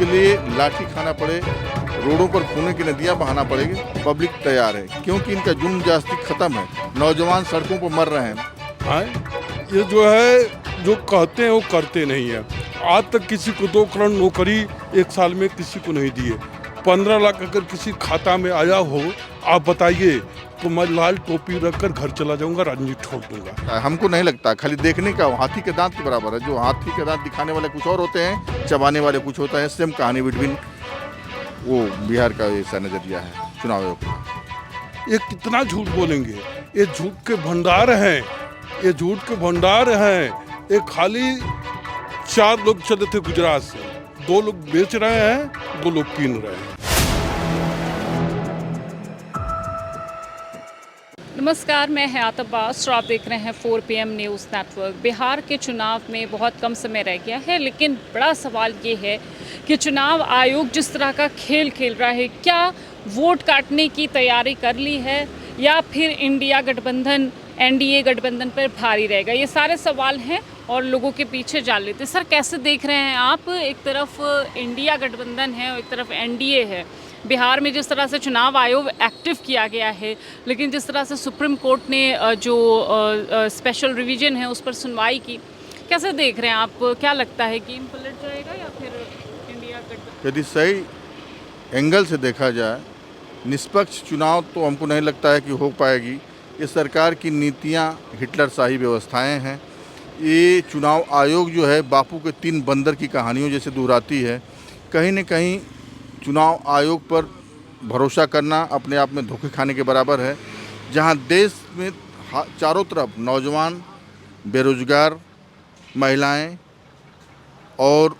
उसके लिए लाठी खाना पड़े, रोडों पर खून की नदियां बहाना पड़ेगी, पब्लिक तैयार है क्योंकि इनका जुल्म जास्ती खत्म है। नौजवान सड़कों पर मर रहे हैं। ये जो है जो कहते हैं वो करते नहीं है। आज तक किसी को 2 करोड़ नौकरी 1 साल में किसी को नहीं दिए। 15 लाख अगर किसी खाता में आया हो, आप बताइए, तो मैं लाल टोपी रखकर घर चला जाऊंगा, राजनीति छोड़ दूंगा। हमको नहीं लगता, खाली देखने का हाथी के दांत के बराबर है। जो हाथी के दांत दिखाने वाले कुछ और होते हैं, चबाने वाले कुछ होता है। सेम कहानी बिटवीन वो बिहार का ऐसा नजरिया है चुनाव आयोग का। ये कितना झूठ बोलेंगे, ये झूठ के भंडार हैं, ये झूठ के भंडार हैं। ये खाली 4 लोग चले थे गुजरात से, 2 लोग बेच रहे हैं, 2 लोग कीन रहे हैं। नमस्कार, मैं हयात अब्बास और आप देख रहे हैं 4 PM न्यूज़ नेटवर्क। बिहार के चुनाव में बहुत कम समय रह गया है, लेकिन बड़ा सवाल ये है कि चुनाव आयोग जिस तरह का खेल खेल रहा है, क्या वोट काटने की तैयारी कर ली है या फिर इंडिया गठबंधन NDA गठबंधन पर भारी रहेगा? ये सारे सवाल हैं और लोगों के पीछे जान लेते। सर, कैसे देख रहे हैं आप? एक तरफ इंडिया गठबंधन है और एक तरफ NDA है। बिहार में जिस तरह से चुनाव आयोग एक्टिव किया गया है, लेकिन जिस तरह से सुप्रीम कोर्ट ने जो स्पेशल रिवीजन है उस पर सुनवाई की, कैसे देख रहे हैं आप? क्या लगता है गेम पलट जाएगा या फिर इंडिया गठबंधन? यदि सही एंगल से देखा जाए, निष्पक्ष चुनाव तो हमको नहीं लगता है कि हो पाएगी। ये सरकार की नीतियाँ हिटलरशाही व्यवस्थाएं हैं। ये चुनाव आयोग जो है बापू के 3 बंदर की कहानियों जैसे दोहराती है। कहीं न कहीं चुनाव आयोग पर भरोसा करना अपने आप में धोखे खाने के बराबर है। जहां देश में चारों तरफ नौजवान, बेरोजगार, महिलाएं और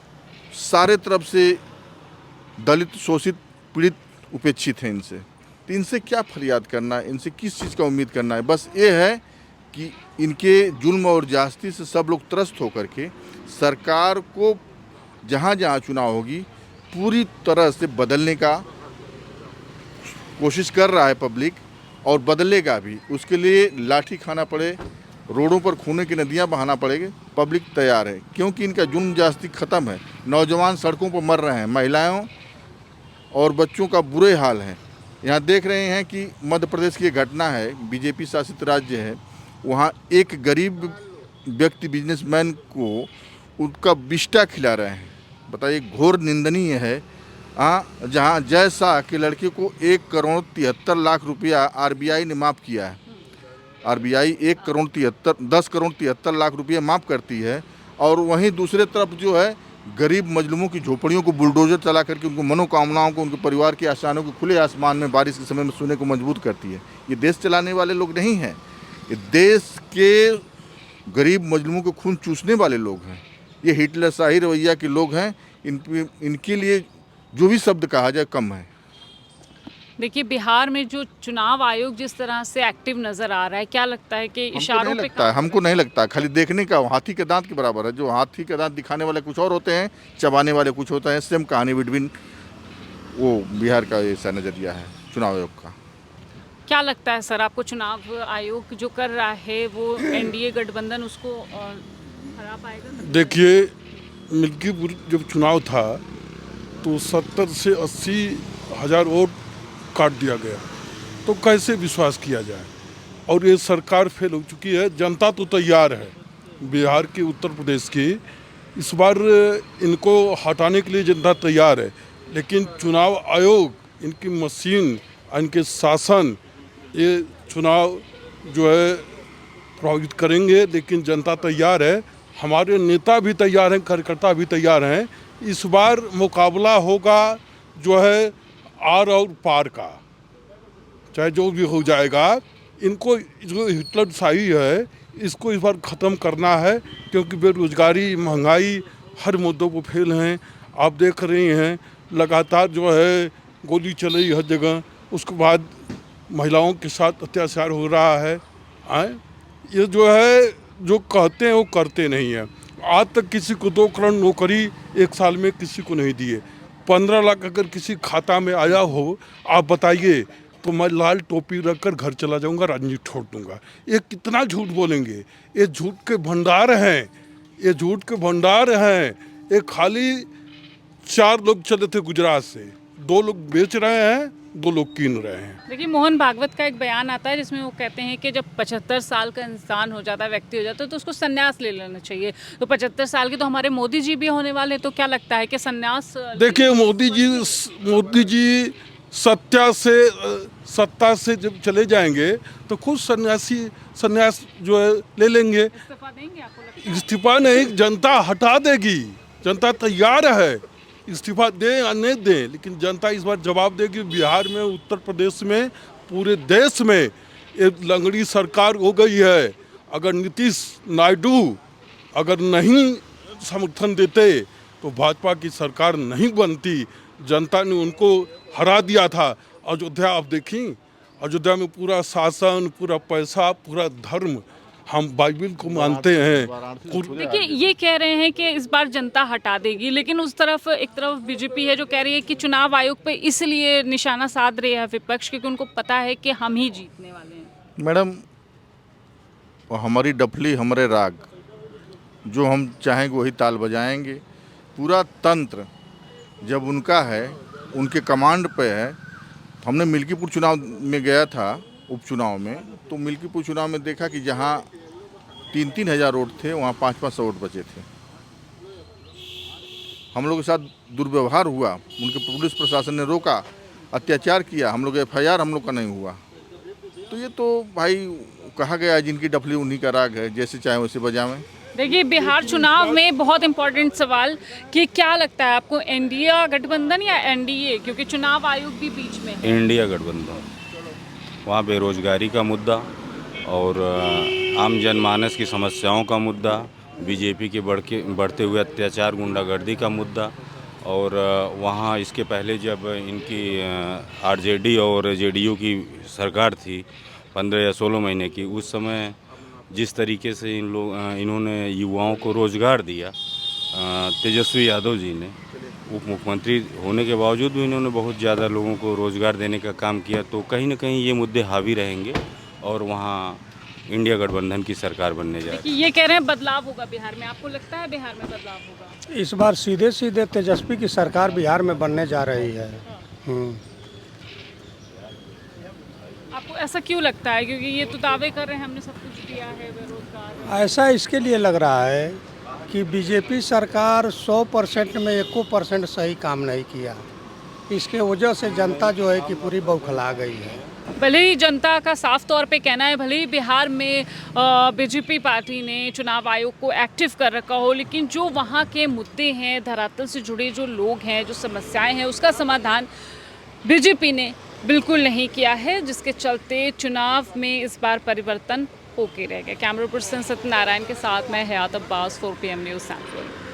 सारे तरफ से दलित, शोषित, पीड़ित, उपेक्षित हैं इनसे। तो इनसे क्या फरियाद करना है, इनसे किस चीज़ का उम्मीद करना है? बस ये है कि इनके जुल्म और ज्यादती से सब लोग त्रस्त होकर के सरकार को जहाँ जहाँ चुनाव होगी पूरी तरह से बदलने का कोशिश कर रहा है पब्लिक, और बदलेगा भी। उसके लिए लाठी खाना पड़े, रोडों पर खून की नदियां बहाना पड़ेगी, पब्लिक तैयार है क्योंकि इनका जुल्म ज्यादती खत्म है। नौजवान सड़कों पर मर रहे हैं, महिलाओं और बच्चों का बुरे हाल है। यहाँ देख रहे हैं कि मध्य प्रदेश की घटना है, बीजेपी शासित राज्य है। वहाँ एक गरीब व्यक्ति, बिजनेसमैन को उनका बिस्टा खिला रहे हैं। बताइए, घोर निंदनीय है। जहाँ जय शाह के लड़के को 1 करोड़ 73 लाख रुपया RBI ने माफ़ किया है। RBI 10 करोड़ 73 लाख रुपया माफ़ करती है, और वहीं दूसरे तरफ जो है गरीब मजलूमों की झोपड़ियों को बुलडोजर चला करके उनको मनोकामनाओं को, उनके परिवार की आशाओं को खुले आसमान में बारिश के समय में सोने को मजबूत करती है। ये देश चलाने वाले लोग नहीं हैं, ये देश के गरीब मजलूमों को खून चूसने वाले लोग हैं। ये हिटलरशाही रवैया के लोग हैं। इनके लिए जो भी शब्द कहा जाए कम है। देखिए, बिहार में जो चुनाव आयोग जिस तरह से एक्टिव नजर आ रहा है, क्या लगता है कि इशारों पे हमको नहीं लगता, खाली देखने का हाथी के दांत के बराबर है। जो हाथी के दांत दिखाने वाले कुछ और होते हैं, चबाने वाले कुछ होता है। सेम कहानी बिटवीन वो बिहार का ऐसा नजरिया है चुनाव आयोग का। क्या लगता है सर आपको, चुनाव आयोग जो कर रहा है वो NDA गठबंधन उसको हरा पाएगा? देखिए, मिल्कीपुर जब चुनाव था तो 70 से 80 हज़ार वोट काट दिया गया, तो कैसे विश्वास किया जाए? और ये सरकार फेल हो चुकी है। जनता तो तैयार है, बिहार की, उत्तर प्रदेश की, इस बार इनको हटाने के लिए जनता तैयार है। लेकिन चुनाव आयोग, इनकी मशीन, इनके शासन ये चुनाव जो है प्रभावित करेंगे। लेकिन जनता तैयार है, हमारे नेता भी तैयार हैं, कार्यकर्ता भी तैयार हैं। इस बार मुकाबला होगा जो है आर और पार का, चाहे जो भी हो जाएगा। इनको जो हिटलरशाही है इसको इस बार ख़त्म करना है, क्योंकि बेरोजगारी, महंगाई हर मुद्दों पर फेल हैं। आप देख रहे हैं लगातार जो है गोली चल रही हर जगह, उसके बाद महिलाओं के साथ अत्याचार हो रहा है। ये जो है जो कहते हैं वो करते नहीं है। आज तक किसी को 2 करोड़ नौकरी 1 साल में किसी को नहीं दिए। 15 लाख अगर किसी खाता में आया हो, आप बताइए, तो मैं लाल टोपी रखकर घर चला जाऊंगा, राजनीति छोड़ दूंगा। ये कितना झूठ बोलेंगे, ये झूठ के भंडार हैं, ये झूठ के भंडार हैं। ये खाली 4 लोग चले थे गुजरात से, 2 लोग बेच रहे हैं, 2 लोग कीन रहे हैं। देखिए मोहन भागवत का एक बयान आता है जिसमें वो कहते हैं कि जब 75 साल का इंसान हो जाता है, व्यक्ति हो जाता है, तो उसको संन्यास ले लेना चाहिए। तो 75 साल के तो हमारे मोदी जी भी होने वाले, तो क्या लगता है कि संन्यास? देखिए मोदी जी सत्ता से जब चले जाएंगे तो खुद संन्यास जो है ले लेंगे। इस्तीफा देंगे आपको लगता है? इस्तीफा नहीं, जनता हटा देगी। जनता तैयार है, इस्तीफा दें या नहीं दें, लेकिन जनता इस बार जवाब देगी। बिहार में, उत्तर प्रदेश में, पूरे देश में एक लंगड़ी सरकार हो गई है। अगर नीतीश नायडू अगर नहीं समर्थन देते तो भाजपा की सरकार नहीं बनती। जनता ने उनको हरा दिया था। अयोध्या आप देखी, अयोध्या में पूरा शासन, पूरा पैसा, पूरा धर्म, हम बाइबिल को मानते हैं। देखिए ये कह रहे हैं कि इस बार जनता हटा देगी, लेकिन उस तरफ एक तरफ बीजेपी है जो कह रही है कि चुनाव आयोग पे इसलिए निशाना साध रही है विपक्ष, क्योंकि उनको पता है कि हम ही जीतने वाले हैं। मैडम, हमारी डफली हमारे राग, जो हम चाहेंगे वही ताल बजाएंगे। पूरा तंत्र जब उनका है, उनके कमांड पे है। हमने मिल्कीपुर चुनाव में गया था, उपचुनाव में, तो मिल्कीपुर चुनाव में देखा कि जहाँ 3-3 हज़ार वोट थे वहाँ 500-500 वोट बचे थे। हम लोग के साथ दुर्व्यवहार हुआ, उनके पुलिस प्रशासन ने रोका, अत्याचार किया। हम लोग FIR हम लोग का नहीं हुआ। तो ये तो भाई कहा गया, जिनकी डफली उन्हीं का राग है, जैसे चाहे वैसे बजावें। देखिए बिहार चुनाव में बहुत इंपॉर्टेंट सवाल कि क्या लगता है आपको, इंडिया गठबंधन या NDA, क्योंकि चुनाव आयोग भी बीच में है? इंडिया गठबंधन। वहाँ बेरोजगारी का मुद्दा और आम जनमानस की समस्याओं का मुद्दा, बीजेपी के बढ़ते हुए अत्याचार, गुंडागर्दी का मुद्दा, और वहाँ इसके पहले जब इनकी RJD और JDU की सरकार थी 15 या 16 महीने की, उस समय जिस तरीके से इन्होंने युवाओं को रोज़गार दिया, तेजस्वी यादव जी ने उप मुख्यमंत्री होने के बावजूद भी इन्होंने बहुत ज़्यादा लोगों को रोज़गार देने का काम किया। तो कहीं ना कहीं ये मुद्दे हावी रहेंगे और वहाँ इंडिया गठबंधन की सरकार बनने जा रही है। ये कह रहे हैं बदलाव होगा बिहार में, आपको लगता है बिहार में बदलाव होगा? इस बार सीधे सीधे तेजस्वी की सरकार बिहार में बनने जा रही है। आपको ऐसा क्यों लगता है? क्योंकि ये तो दावे कर रहे हैं हमने सब कुछ दिया है, बेरोजगार। ऐसा इसके लिए लग रहा है कि बीजेपी सरकार 100% में 1% सही काम नहीं किया। इसके वजह से जनता जो है कि पूरी बौखला गई है। भले ही जनता का साफ तौर पे कहना है, भले ही बिहार में बीजेपी पार्टी ने चुनाव आयोग को एक्टिव कर रखा हो, लेकिन जो वहाँ के मुद्दे हैं, धरातल से जुड़े जो लोग हैं, जो समस्याएं हैं, उसका समाधान बीजेपी ने बिल्कुल नहीं किया है, जिसके चलते चुनाव में इस बार परिवर्तन होके रह गया। कैमरा पर्सन सत्यनारायण के साथ मैं हयात अब्बास, 4 PM न्यूज़ सेंट्रल।